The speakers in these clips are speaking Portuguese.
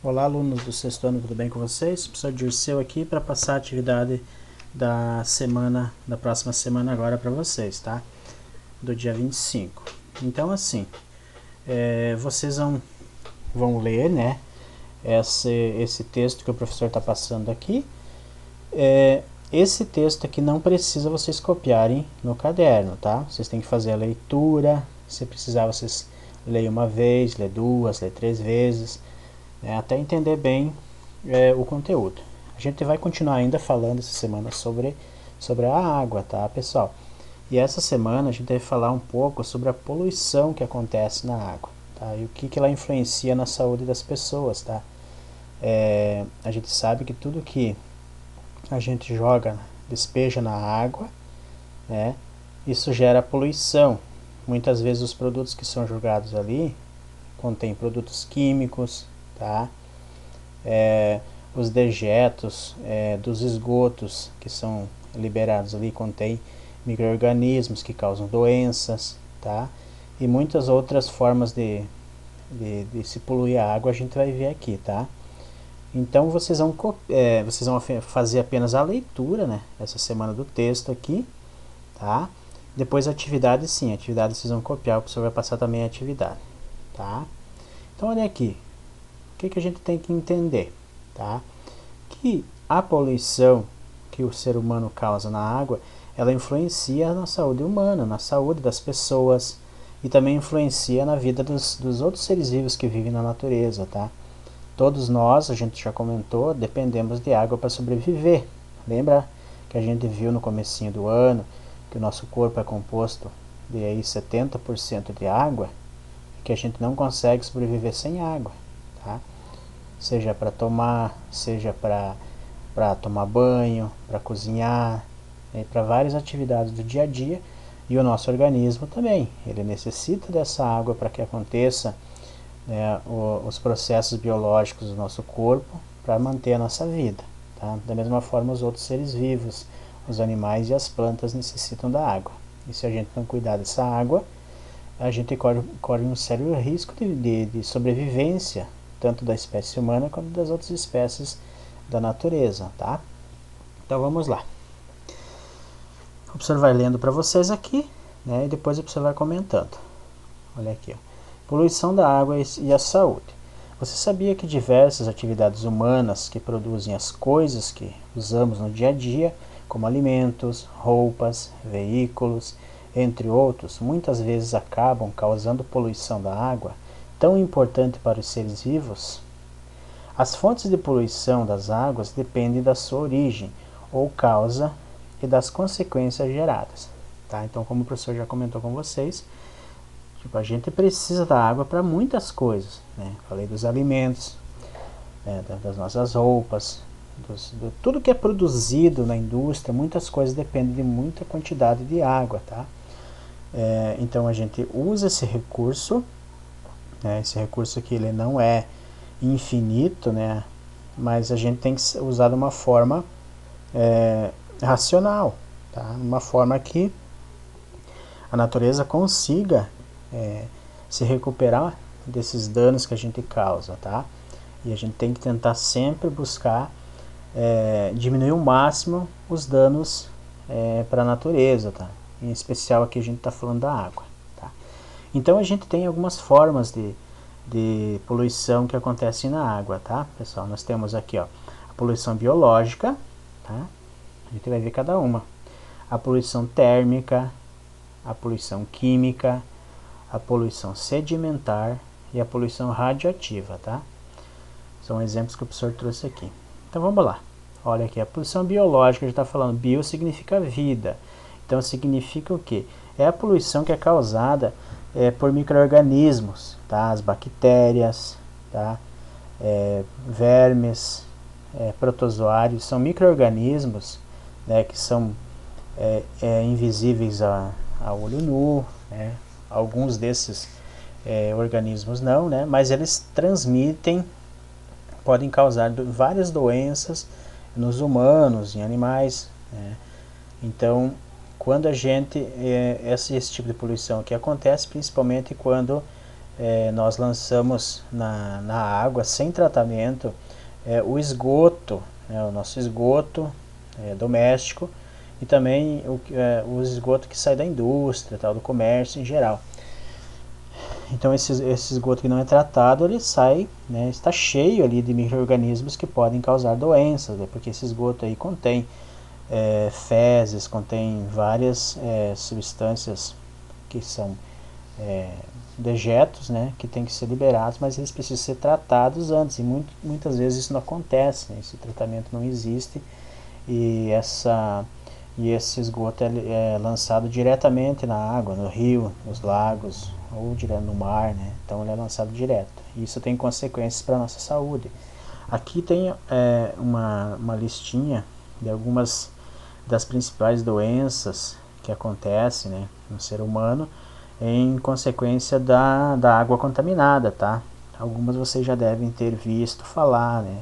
Olá, alunos do sexto ano, tudo bem com vocês? Professor Dirceu aqui para passar a atividade da próxima semana agora para vocês, tá? Do dia 25. Então, assim, vocês vão ler, né, esse texto que o professor está passando aqui. Esse texto aqui não precisa vocês copiarem no caderno, tá? Vocês têm que fazer a leitura, se precisar vocês leem uma vez, lê duas, lê três vezes, até entender bem o conteúdo. A gente vai continuar ainda falando essa semana sobre a água, tá, pessoal? E essa semana a gente vai falar um pouco sobre a poluição que acontece na água, tá? E o que ela influencia na saúde das pessoas, tá? A gente sabe que tudo que a gente joga, despeja na água, né? Isso gera poluição. Muitas vezes os produtos que são jogados ali contêm produtos químicos, tá? Os dejetos dos esgotos que são liberados ali contém micro-organismos que causam doenças, tá? E muitas outras formas de se poluir a água a gente vai ver aqui, tá? Então vocês vão fazer apenas a leitura, né, essa semana do texto aqui, tá? Depois a atividade, sim, a atividade vocês vão copiar, o professor vai passar também a atividade, tá? Então olha aqui, o que a gente tem que entender, tá? Que a poluição que o ser humano causa na água, ela influencia na saúde humana, na saúde das pessoas e também influencia na vida dos outros seres vivos que vivem na natureza, tá? Todos nós, a gente já comentou, dependemos de água para sobreviver. Lembra que a gente viu no comecinho do ano que o nosso corpo é composto de aí 70% de água, que a gente não consegue sobreviver sem água, tá? Seja para tomar, seja para tomar banho, para cozinhar, para várias atividades do dia a dia. E o nosso organismo também, ele necessita dessa água para que aconteça os processos biológicos do nosso corpo para manter a nossa vida, tá? Da mesma forma, os outros seres vivos, os animais e as plantas necessitam da água. E se a gente não cuidar dessa água, a gente corre um sério risco de sobrevivência, tanto da espécie humana quanto das outras espécies da natureza, tá? Então vamos lá. O professor vai lendo para vocês aqui, né, e depois o professor vai comentando. Olha aqui, ó. Poluição da água e a saúde. Você sabia que diversas atividades humanas que produzem as coisas que usamos no dia a dia, como alimentos, roupas, veículos, entre outros, muitas vezes acabam causando poluição da água, tão importante para os seres vivos? As fontes de poluição das águas dependem da sua origem ou causa e das consequências geradas. Tá? Então, como o professor já comentou com vocês, a gente precisa da água para muitas coisas, né? Falei dos alimentos, das nossas roupas, tudo que é produzido na indústria, muitas coisas dependem de muita quantidade de água, tá? Então a gente usa esse recurso, né? Esse recurso aqui ele não é infinito, né? Mas a gente tem que usar de uma forma racional, tá? Uma forma que a natureza consiga se recuperar desses danos que a gente causa, tá? E a gente tem que tentar sempre buscar diminuir o máximo os danos para a natureza, tá? Em especial aqui a gente está falando da água, tá? Então a gente tem algumas formas de poluição que acontecem na água, tá, pessoal? Nós temos aqui, ó, a poluição biológica, tá? A gente vai ver cada uma. A poluição térmica, a poluição química, a poluição sedimentar e a poluição radioativa, tá? São exemplos que o professor trouxe aqui. Então vamos lá. Olha aqui, a poluição biológica, já está falando, bio significa vida. Então significa o quê? É a poluição que é causada por micro-organismos, tá? As bactérias, tá? Vermes, protozoários, são micro-organismos, né, que são invisíveis a olho nu, né? Alguns desses organismos não, né? Mas eles transmitem, podem causar várias doenças nos humanos, em animais, né? Então, quando a gente esse tipo de poluição que acontece principalmente quando nós lançamos na água sem tratamento o esgoto, né, o nosso esgoto doméstico, e também o esgoto que sai da indústria, tal, do comércio em geral. Então esse esgoto que não é tratado, ele sai, né, está cheio ali de micro-organismos que podem causar doenças, né, porque esse esgoto aí contém fezes, contém várias substâncias que são dejetos, né, que tem que ser liberados, mas eles precisam ser tratados antes, e muitas vezes isso não acontece, né, esse tratamento não existe, e esse esgoto é lançado diretamente na água, no rio, nos lagos, ou direto no mar, né, então ele é lançado direto, e isso tem consequências para a nossa saúde. Aqui tem uma listinha de algumas das principais doenças que acontecem, né, no ser humano em consequência da água contaminada, tá? Algumas vocês já devem ter visto falar, né?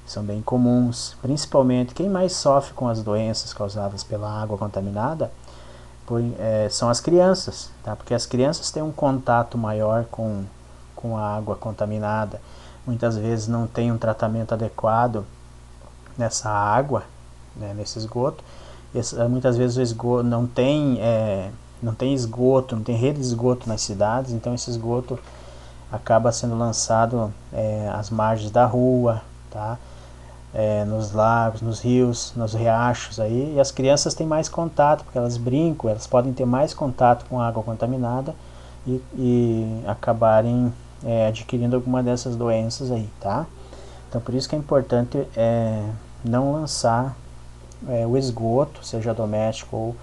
São bem comuns, principalmente quem mais sofre com as doenças causadas pela água contaminada são as crianças, tá? Porque as crianças têm um contato maior com a água contaminada, muitas vezes não tem um tratamento adequado nessa água, né, nesse esgoto. Muitas vezes o esgoto não tem esgoto, não tem rede de esgoto nas cidades, então esse esgoto acaba sendo lançado às margens da rua, tá? Nos lagos, nos rios, nos riachos aí, e as crianças têm mais contato, porque elas brincam, elas podem ter mais contato com a água contaminada e acabarem adquirindo alguma dessas doenças aí, tá? Então por isso que é importante não lançar o esgoto, seja doméstico ou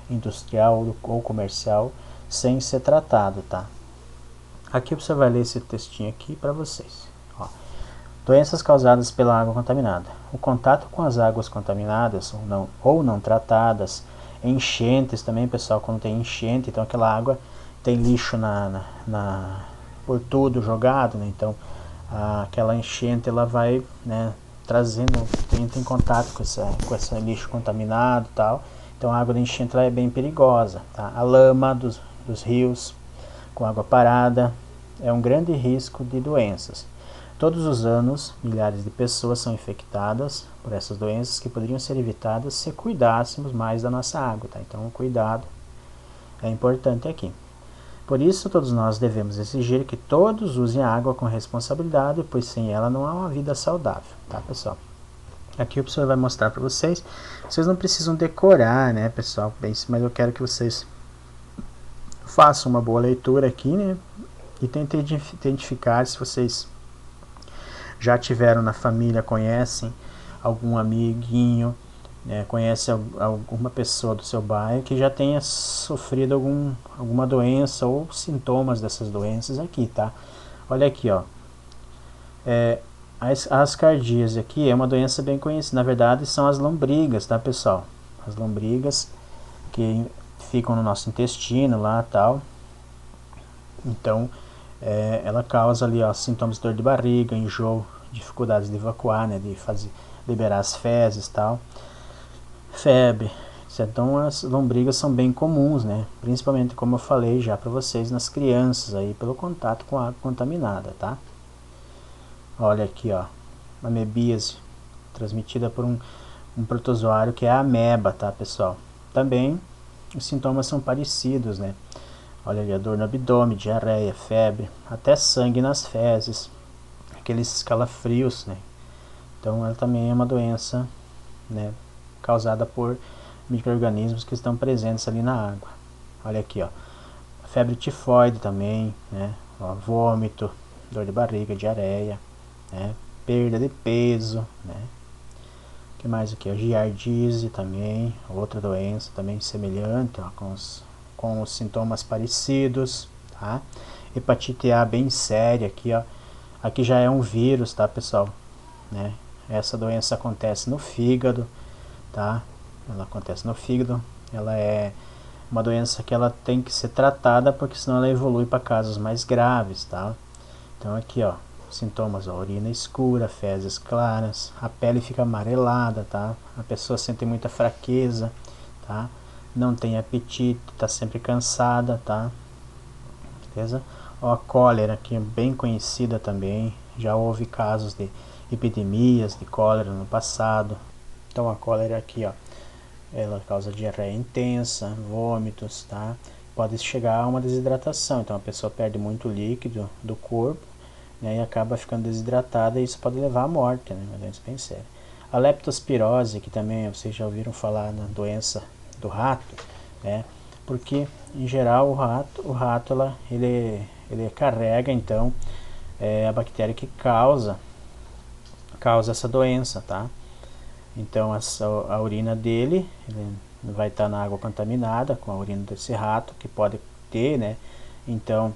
industrial ou comercial, sem ser tratado, tá? Aqui você vai ler esse textinho aqui para vocês. Ó. Doenças causadas pela água contaminada. O contato com as águas contaminadas ou não tratadas, enchentes também, pessoal, quando tem enchente, então aquela água tem lixo por tudo jogado, né? Então aquela enchente ela vai, né, trazendo, entra em contato com esse lixo contaminado e tal. Então a água da enchente ela é bem perigosa, tá? A lama dos rios com água parada é um grande risco de doenças. Todos os anos, milhares de pessoas são infectadas por essas doenças que poderiam ser evitadas se cuidássemos mais da nossa água, tá? Então o cuidado é importante aqui. Por isso, todos nós devemos exigir que todos usem a água com responsabilidade, pois sem ela não há uma vida saudável, tá, pessoal? Aqui o professor vai mostrar para vocês. Vocês não precisam decorar, né, pessoal? Bem, mas eu quero que vocês façam uma boa leitura aqui, né? E tentem identificar se vocês já tiveram na família, conhecem algum amiguinho, conhece alguma pessoa do seu bairro que já tenha sofrido alguma doença ou sintomas dessas doenças aqui, tá? Olha aqui, ó. A ascardíase aqui é uma doença bem conhecida. Na verdade, são as lombrigas, tá, pessoal? As lombrigas que ficam no nosso intestino lá, tal. Então, ela causa ali, ó, sintomas de dor de barriga, enjoo, dificuldades de evacuar, né, de liberar as fezes, tal. Febre. Então as lombrigas são bem comuns, né? Principalmente, como eu falei já para vocês, nas crianças aí pelo contato com a água contaminada, tá? Olha aqui, ó, amebíase, transmitida por um protozoário que é a ameba, tá, pessoal? Também os sintomas são parecidos, né? Olha ali a dor no abdômen, diarreia, febre, até sangue nas fezes, aqueles calafrios, né? Então ela também é uma doença, né, causada por micro-organismos que estão presentes ali na água. Olha aqui, ó, febre tifoide também, né, ó, vômito, dor de barriga, diarreia, né, perda de peso, né. O que mais aqui? A giardíase também, outra doença também semelhante, ó, com os sintomas parecidos, tá? Hepatite A bem séria aqui, ó. Aqui já é um vírus, tá, pessoal? Né? Essa doença acontece no fígado, tá? Ela acontece no fígado. Ela é uma doença que ela tem que ser tratada, porque senão ela evolui para casos mais graves, tá? Então aqui, ó, sintomas: ó, urina escura, fezes claras, a pele fica amarelada, tá? A pessoa sente muita fraqueza, tá? Não tem apetite, tá sempre cansada, tá? Beleza? Ó, a cólera, que é bem conhecida também, já houve casos de epidemias de cólera no passado. Então a cólera aqui, ó, ela causa diarreia intensa, vômitos, tá? Pode chegar a uma desidratação, então a pessoa perde muito líquido do corpo, né, e acaba ficando desidratada, e isso pode levar à morte, né, uma doença bem séria. A leptospirose, que também vocês já ouviram falar na doença do rato, né, porque em geral o rato ele carrega então a bactéria que causa essa doença, tá? Então a urina dele ele vai estar na água contaminada com a urina desse rato, que pode ter, né? Então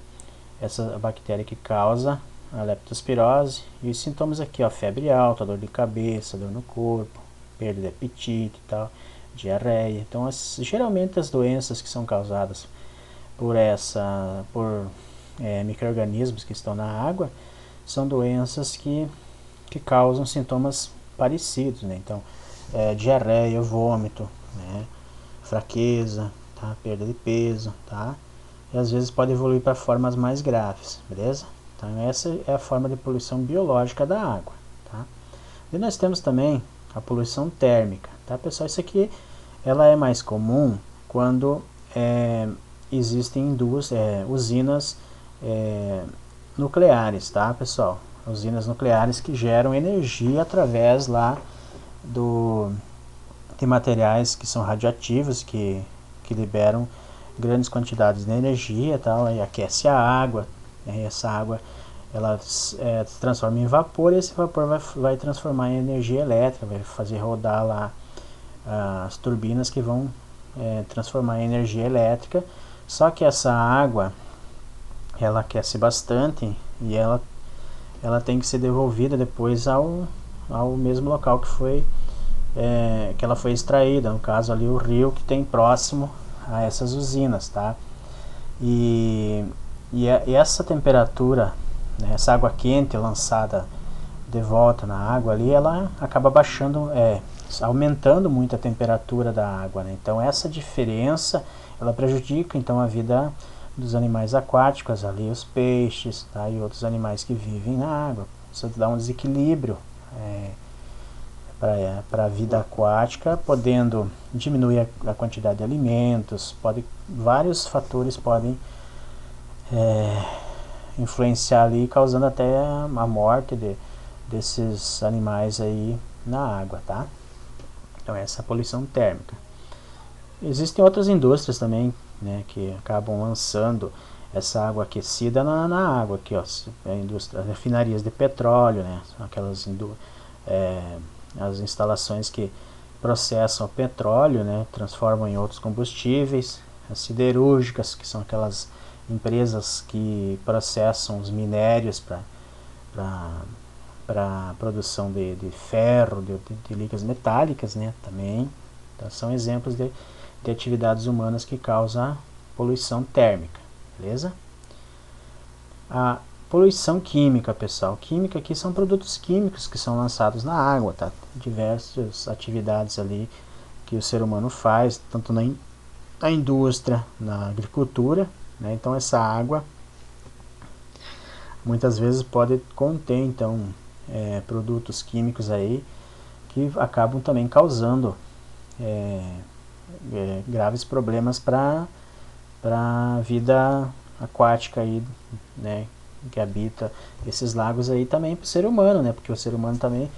essa bactéria que causa a leptospirose. E os sintomas aqui, ó, febre alta, dor de cabeça, dor no corpo, perda de apetite e tal, diarreia. Então geralmente as doenças que são causadas por micro-organismos que estão na água são doenças que causam sintomas parecidos, né? Então, diarreia, vômito, né? Fraqueza, tá? Perda de peso, tá? E às vezes pode evoluir para formas mais graves, beleza? Então essa é a forma de poluição biológica da água, tá? E nós temos também a poluição térmica, tá, pessoal? Isso aqui ela é mais comum quando existem usinas nucleares, tá, pessoal? Usinas nucleares que geram energia através lá de materiais que são radioativos, que liberam grandes quantidades de energia, tal, e aquece a água, né, e essa água ela se transforma em vapor, e esse vapor vai transformar em energia elétrica, vai fazer rodar lá as turbinas que vão transformar em energia elétrica. Só que essa água ela aquece bastante, e ela tem que ser devolvida depois ao mesmo local que ela foi extraída, no caso ali o rio que tem próximo a essas usinas, tá? E essa temperatura, né, essa água quente lançada de volta na água ali, ela acaba baixando, aumentando muito a temperatura da água, né? Então essa diferença ela prejudica então a vida dos animais aquáticos ali, os peixes, tá? E outros animais que vivem na água. Isso dá um desequilíbrio para a vida aquática, podendo diminuir a quantidade de alimentos. Vários fatores podem influenciar ali, causando até a morte desses animais aí na água, tá? Então essa é a poluição térmica. Existem outras indústrias também, né, que acabam lançando essa água aquecida na água aqui, ó, as refinarias de petróleo, né, aquelas as instalações que processam o petróleo, né, transformam em outros combustíveis, as siderúrgicas, que são aquelas empresas que processam os minérios para produção de ferro, de ligas metálicas, né, também. Então, são exemplos de atividades humanas que causam poluição térmica, beleza? A poluição química, pessoal. Química aqui são produtos químicos que são lançados na água, tá? Diversas atividades ali que o ser humano faz, tanto na indústria, na agricultura, né? Então essa água muitas vezes pode conter então produtos químicos aí que acabam também causando graves problemas para a vida aquática aí, né, que habita esses lagos aí, também para o ser humano, né, porque o ser humano também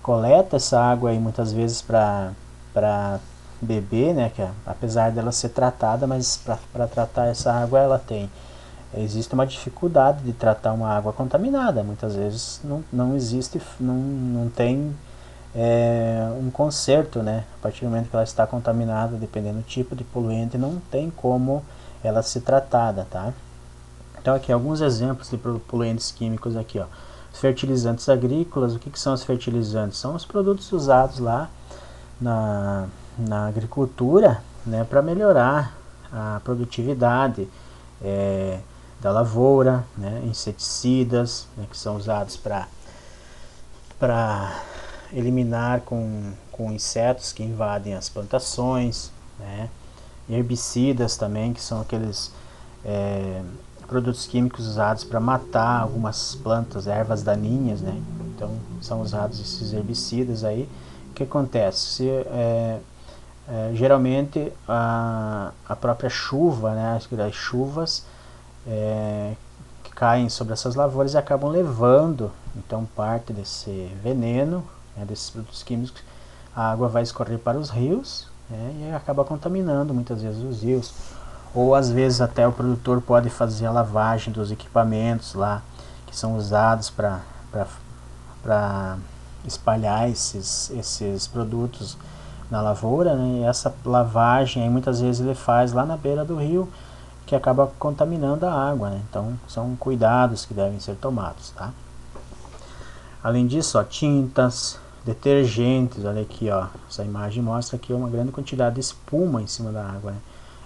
coleta essa água aí muitas vezes para beber, né, que apesar dela ser tratada, mas para tratar essa água existe uma dificuldade de tratar uma água contaminada. Muitas vezes não existe, não tem um conserto, né? A partir do momento que ela está contaminada, dependendo do tipo de poluente, não tem como ela ser tratada, tá? Então aqui alguns exemplos de poluentes químicos aqui, ó. Fertilizantes agrícolas. O que são os fertilizantes? São os produtos usados lá na agricultura, né, para melhorar a produtividade da lavoura, né, inseticidas, né, que são usados para eliminar com insetos que invadem as plantações, né, herbicidas também, que são produtos químicos usados para matar algumas plantas, ervas daninhas, né? Então são usados esses herbicidas aí. O que acontece? Geralmente a própria chuva, né, as chuvas que caem sobre essas lavouras e acabam levando então parte desse veneno, né, desses produtos químicos. A água vai escorrer para os rios, né, e acaba contaminando muitas vezes os rios. Ou às vezes até o produtor pode fazer a lavagem dos equipamentos lá que são usados para espalhar esses produtos na lavoura, né? E essa lavagem aí muitas vezes ele faz lá na beira do rio, que acaba contaminando a água, né? Então são cuidados que devem ser tomados, tá? Além disso, ó, tintas, detergentes, olha aqui, ó, essa imagem mostra aqui uma grande quantidade de espuma em cima da água, né?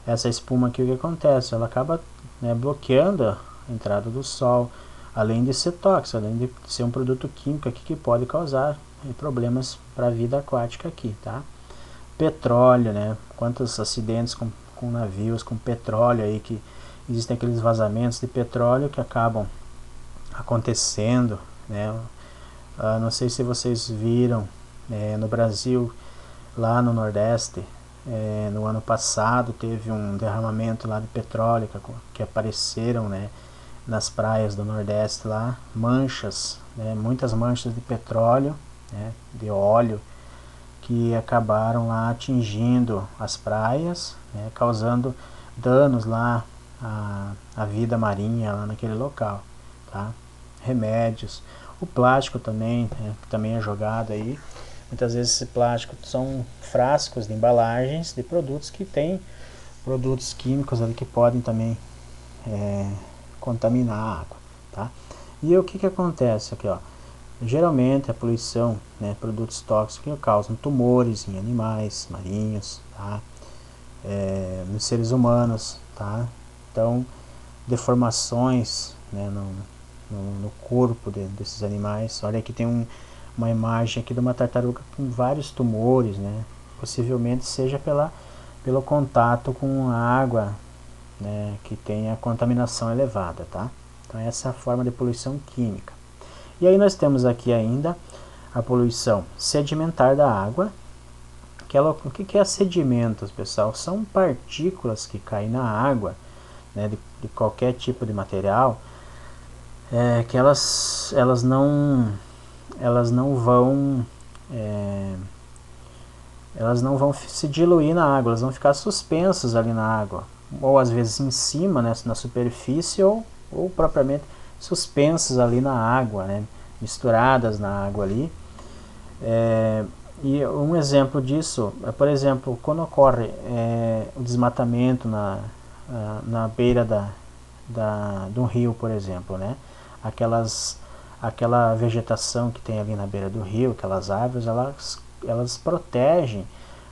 Essa espuma aqui, o que acontece? Ela acaba, né, bloqueando a entrada do sol, além de ser tóxico, além de ser um produto químico aqui que pode causar problemas para a vida aquática aqui, tá? Petróleo, né? Quantos acidentes com navios com petróleo aí, que existem aqueles vazamentos de petróleo que acabam acontecendo, né? Não sei se vocês viram, no Brasil, lá no Nordeste, no ano passado teve um derramamento lá de petróleo que apareceram, né, nas praias do Nordeste lá, manchas, né, muitas manchas de petróleo, né, de óleo, que acabaram lá atingindo as praias, né, causando danos lá à vida marinha lá naquele local, tá? Remédios, o plástico também, né, que também é jogado aí. Muitas vezes esse plástico são frascos de embalagens de produtos que têm produtos químicos ali que podem também contaminar a água, tá? E o que acontece aqui, ó? Geralmente a poluição, né, produtos tóxicos causam tumores em animais marinhos, tá? Nos seres humanos, tá? Então, deformações, né, no corpo desses animais. Olha aqui tem uma imagem aqui de uma tartaruga com vários tumores, né? Possivelmente seja pelo contato com a água, né, que tem a contaminação elevada, tá? Então essa é a forma de poluição química. E aí nós temos aqui ainda a poluição sedimentar da água. O que é sedimentos, pessoal? São partículas que caem na água, né, de qualquer tipo de material, que elas não vão se diluir na água, elas vão ficar suspensas ali na água, ou às vezes em cima, né, na superfície, ou propriamente suspensas ali na água, né, misturadas na água ali. E um exemplo disso é, por exemplo, quando ocorre o desmatamento na beira de um rio, por exemplo, né, aquela vegetação que tem ali na beira do rio, aquelas árvores, elas protegem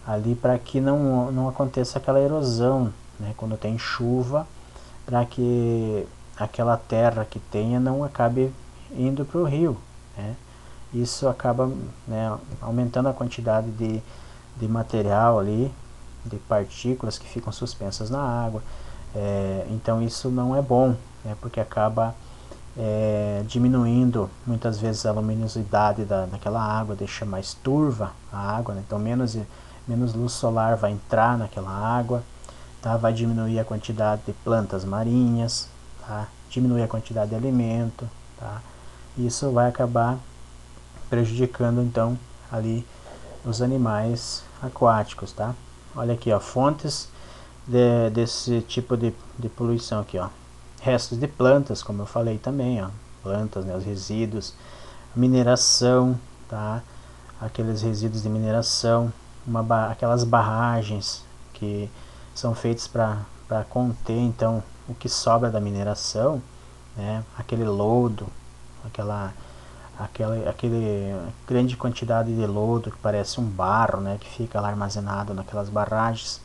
ali para que não aconteça aquela erosão, né, quando tem chuva, para que aquela terra que tenha não acabe indo para o rio, né. Isso acaba, né, aumentando a quantidade de material ali, de partículas que ficam suspensas na água. Então isso não é bom, né, porque acaba diminuindo muitas vezes a luminosidade daquela água, deixa mais turva a água, né? Então menos luz solar vai entrar naquela água, tá? Vai diminuir a quantidade de plantas marinhas, tá? Diminuir a quantidade de alimento, tá? Isso vai acabar prejudicando então ali os animais aquáticos, tá? Olha aqui, ó, fontes desse tipo de poluição aqui, ó. Restos de plantas, como eu falei também, ó, plantas, né, os resíduos, mineração, tá? Aqueles resíduos de mineração, aquelas barragens que são feitas para conter então o que sobra da mineração, né? Aquele lodo, aquela grande quantidade de lodo que parece um barro, né, que fica lá armazenado naquelas barragens.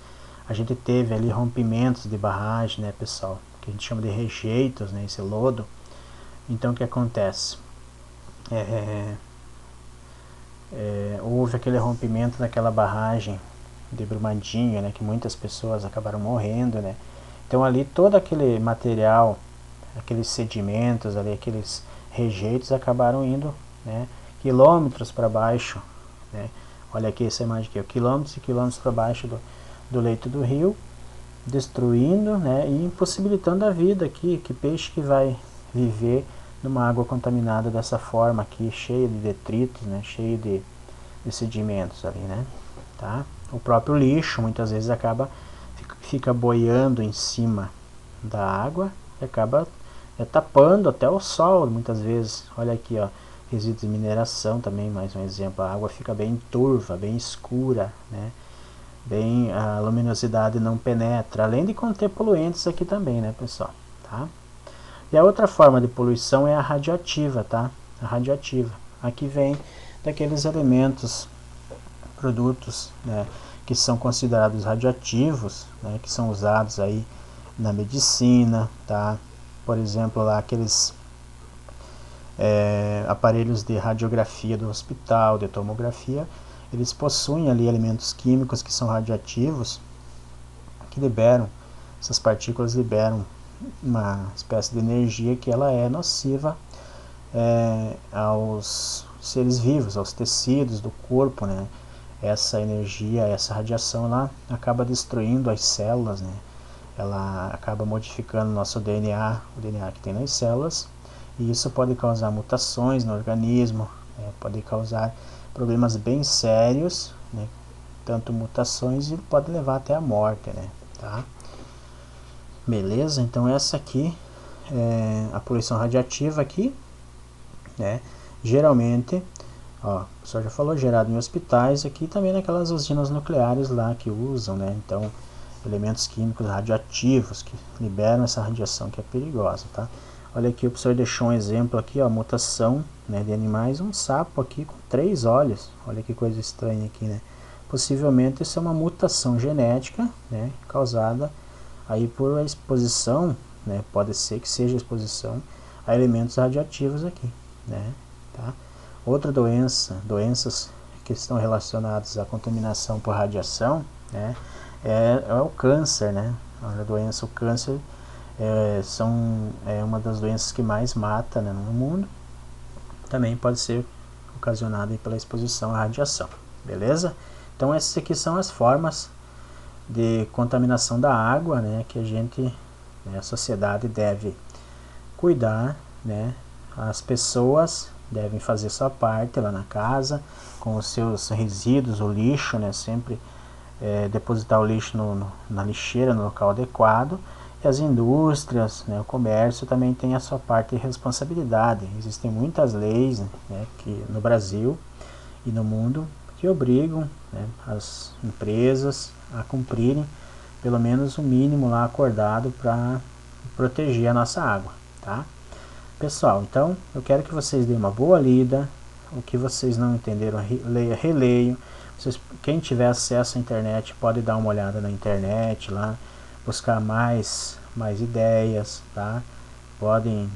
A gente teve ali rompimentos de barragem, né, pessoal, que a gente chama de rejeitos, né, esse lodo. Então o que acontece? Houve aquele rompimento daquela barragem de Brumadinho, né, que muitas pessoas acabaram morrendo, né. Então ali todo aquele material aqueles sedimentos ali, aqueles rejeitos acabaram indo, né, quilômetros para baixo, né. Olha aqui essa imagem aqui, quilômetros e quilômetros para baixo do leito do rio, destruindo, né, e impossibilitando a vida aqui. Que peixe que vai viver numa água contaminada dessa forma aqui, cheia de detritos, né, cheia de sedimentos ali, né, tá? O próprio lixo muitas vezes fica boiando em cima da água e acaba tapando até o sol muitas vezes. Olha aqui, ó, resíduos de mineração também, mais um exemplo. A água fica bem turva, bem escura, né? Bem, a luminosidade não penetra, além de conter poluentes aqui também, né, pessoal, tá? E a outra forma de poluição é a radioativa, tá? A radioativa. Aqui vem daqueles elementos, produtos, né, que são considerados radioativos, né, que são usados aí na medicina, tá? Por exemplo, lá aqueles aparelhos de radiografia do hospital, de tomografia, eles possuem ali elementos químicos que são radioativos, que liberam, essas partículas liberam uma espécie de energia que ela é nociva aos seres vivos, aos tecidos do corpo, né? Essa energia, essa radiação, ela acaba destruindo as células, né? Ela acaba modificando o nosso DNA, o DNA que tem nas células, e isso pode causar mutações no organismo, né? Pode causar problemas bem sérios, né? Tanto mutações, e pode levar até a morte, né? Tá? Beleza? Então essa aqui é a poluição radiativa aqui, né? Geralmente, ó, o professor já falou, gerado em hospitais, aqui também naquelas usinas nucleares lá que usam, né? Então, elementos químicos radioativos que liberam essa radiação que é perigosa, tá? Olha aqui, o professor deixou um exemplo aqui, ó, mutação, né, de animais, um sapo aqui com 3 olhos. Olha que coisa estranha aqui, né? Possivelmente isso é uma mutação genética, né, causada aí por exposição, né? Pode ser que seja exposição a elementos radioativos aqui, né? Tá? Outra doenças que estão relacionadas à contaminação por radiação, né, é o câncer, né? A doença, o câncer é uma das doenças que mais mata, né, no mundo. Também pode ser ocasionada pela exposição à radiação, beleza? Então essas aqui são as formas de contaminação da água, né, que a sociedade deve cuidar, né? As pessoas devem fazer sua parte lá na casa, com os seus resíduos, o lixo, né? Sempre depositar o lixo na lixeira, no local adequado. E as indústrias, né, o comércio também tem a sua parte de responsabilidade. Existem muitas leis, né, que no Brasil e no mundo que obrigam, né, as empresas a cumprirem pelo menos o mínimo lá acordado para proteger a nossa água, tá? Pessoal, então eu quero que vocês deem uma boa lida. O que vocês não entenderam, releiam. Quem tiver acesso à internet pode dar uma olhada na internet lá, buscar mais ideias, tá? Podem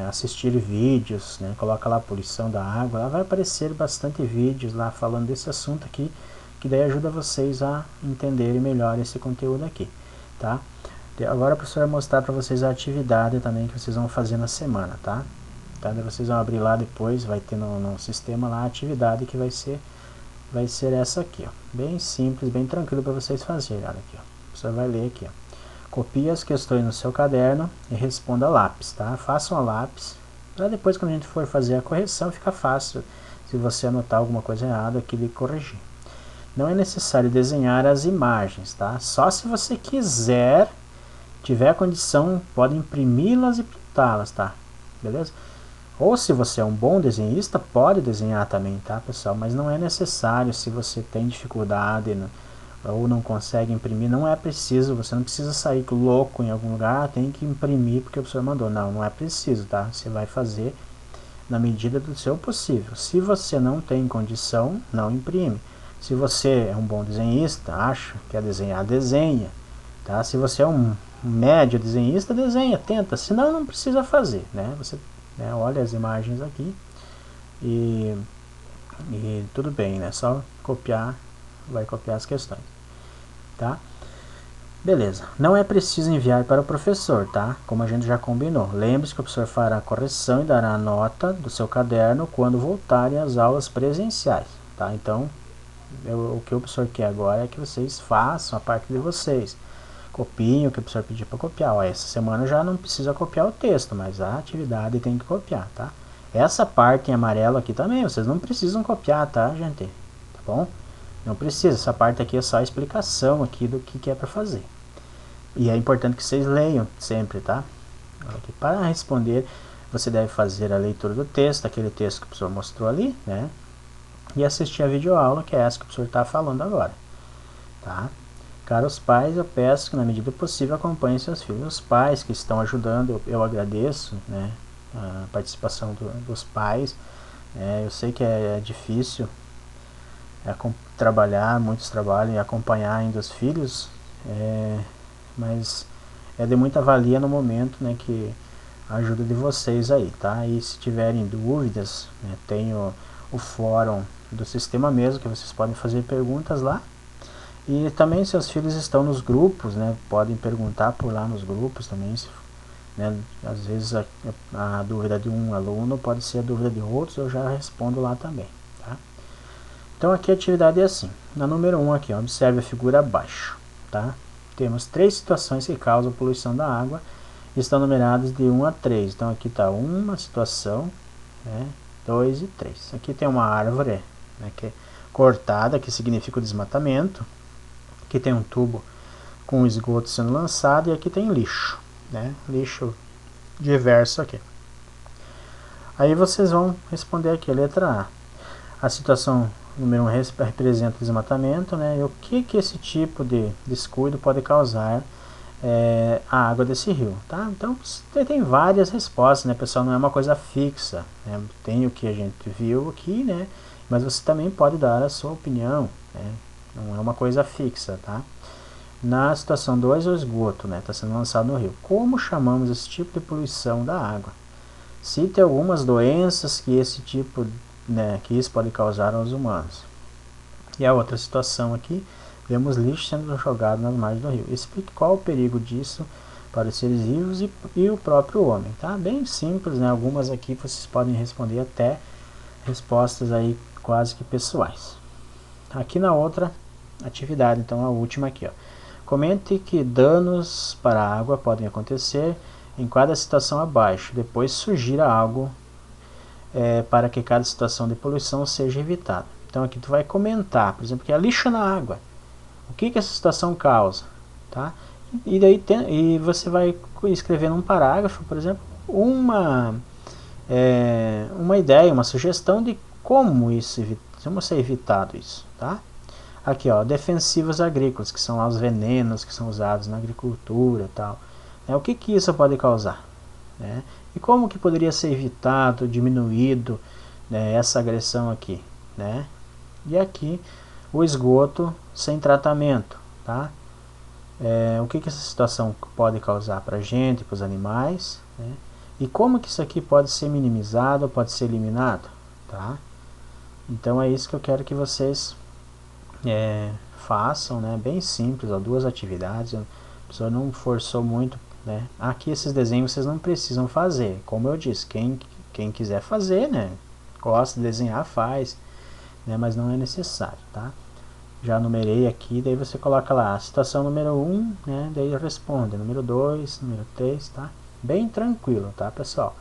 assistir vídeos, né? Coloca lá a poluição da água, lá vai aparecer bastante vídeos lá falando desse assunto aqui, que daí ajuda vocês a entenderem melhor esse conteúdo aqui, tá? Agora o professor vai mostrar para vocês a atividade também que vocês vão fazer na semana, tá? Daí vocês vão abrir lá depois, vai ter no sistema lá a atividade que vai ser essa aqui, ó. Bem simples, bem tranquilo para vocês fazerem. Olha aqui, ó. O professor vai ler aqui, ó. Copie as questões no seu caderno e responda a lápis, tá? Façam a lápis, para depois quando a gente for fazer a correção fica fácil, se você anotar alguma coisa errada aqui, de corrigir. Não é necessário desenhar as imagens, tá? Só se você quiser, tiver a condição, pode imprimi-las e pintá-las, tá? Beleza? Ou se você é um bom desenhista, pode desenhar também, tá, pessoal? Mas não é necessário. Se você tem dificuldade ou não consegue imprimir, não é preciso. Você não precisa sair louco em algum lugar, tem que imprimir porque o professor mandou. Não é preciso, tá? Você vai fazer na medida do seu possível. Se você não tem condição, não imprime. Se você é um bom desenhista, acha que quer desenhar, desenha, tá? Se você é um médio desenhista, desenha, tenta. Senão não precisa fazer, né? Você olha as imagens aqui e tudo bem, né? Só copiar, vai copiar as questões, tá? Beleza, não é preciso enviar para o professor, tá? Como a gente já combinou. Lembre-se que o professor fará a correção e dará a nota do seu caderno quando voltarem às aulas presenciais, tá? Então, o que o professor quer agora é que vocês façam a parte de vocês. Copiem o que o professor pediu para copiar. Ó, essa semana já não precisa copiar o texto, mas a atividade tem que copiar, tá? Essa parte em amarelo aqui também, vocês não precisam copiar, tá, gente? Tá bom? Não precisa, essa parte aqui é só a explicação aqui do que é para fazer. E é importante que vocês leiam sempre, tá? Aqui, para responder, você deve fazer a leitura do texto, aquele texto que o professor mostrou ali, né? E assistir a videoaula, que é essa que o professor está falando agora, tá? Caros pais, eu peço que na medida do possível acompanhem seus filhos. Os pais que estão ajudando, eu agradeço, né, a participação dos pais. Eu sei que é difícil trabalhar, muitos trabalham e acompanhar ainda os filhos, mas é de muita valia no momento, né, que a ajuda de vocês aí, tá? E se tiverem dúvidas, né, tem o fórum do sistema mesmo, que vocês podem fazer perguntas lá. E também seus filhos estão nos grupos, né, podem perguntar por lá nos grupos também, né, às vezes a dúvida de um aluno pode ser a dúvida de outros, eu já respondo lá também, tá? Então aqui a atividade é assim, na número 1 aqui, ó, observe a figura abaixo, tá? Temos 3 situações que causam poluição da água, e estão numeradas de 1 a 3, então aqui está uma situação, né, 2 e 3. Aqui tem uma árvore, né, que é cortada, que significa o desmatamento. Aqui tem um tubo com esgoto sendo lançado, e aqui tem lixo, né, lixo diverso aqui. Aí vocês vão responder aqui a letra A. A situação número 1 representa o desmatamento, né, e o que esse tipo de descuido pode causar a água desse rio, tá? Então tem várias respostas, né, pessoal? Não é uma coisa fixa, né? Tem o que a gente viu aqui, né? Mas você também pode dar a sua opinião, né? Não é uma coisa fixa, tá? Na situação 2, o esgoto, né? Está sendo lançado no rio. Como chamamos esse tipo de poluição da água? Cite algumas doenças que esse tipo, né, que isso pode causar aos humanos. E a outra situação aqui, vemos lixo sendo jogado nas margens do rio. Explique qual o perigo disso para os seres vivos e o próprio homem, tá? Bem simples, né? Algumas aqui vocês podem responder até respostas aí quase que pessoais. Aqui na outra atividade, então a última aqui, ó. Comente que danos para a água podem acontecer em cada situação abaixo. Depois sugira algo para que cada situação de poluição seja evitada. Então aqui tu vai comentar, por exemplo, que é lixo na água. O que essa situação causa, tá? E daí e você vai escrever num parágrafo, por exemplo, uma ideia, uma sugestão de como ser evitado isso, tá? Aqui, ó, defensivos agrícolas, que são lá os venenos que são usados na agricultura, tal. O que isso pode causar, né? E como que poderia ser evitado, diminuído, né, essa agressão aqui, né? E aqui o esgoto sem tratamento, tá? O que essa situação pode causar para a gente, para os animais, né? E como que isso aqui pode ser minimizado, pode ser eliminado, tá? Então é isso que eu quero que vocês façam, né? Bem simples, ó, 2 atividades, a pessoa não forçou muito, né? Aqui esses desenhos vocês não precisam fazer, como eu disse, quem quiser fazer, né? Gosta de desenhar, faz, né? Mas não é necessário, tá? Já numerei aqui, daí você coloca lá a situação número 1, né? Daí responde, número 2, número 3, tá? Bem tranquilo, tá, pessoal?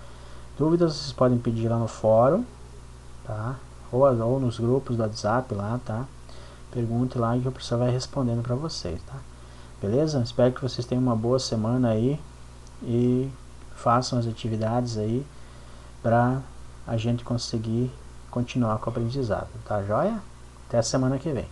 Dúvidas vocês podem pedir lá no fórum, tá? Ou nos grupos do WhatsApp lá, tá? Pergunte lá que o professor vai respondendo para vocês, tá? Beleza? Espero que vocês tenham uma boa semana aí e façam as atividades aí para a gente conseguir continuar com o aprendizado, tá joia? Até a semana que vem.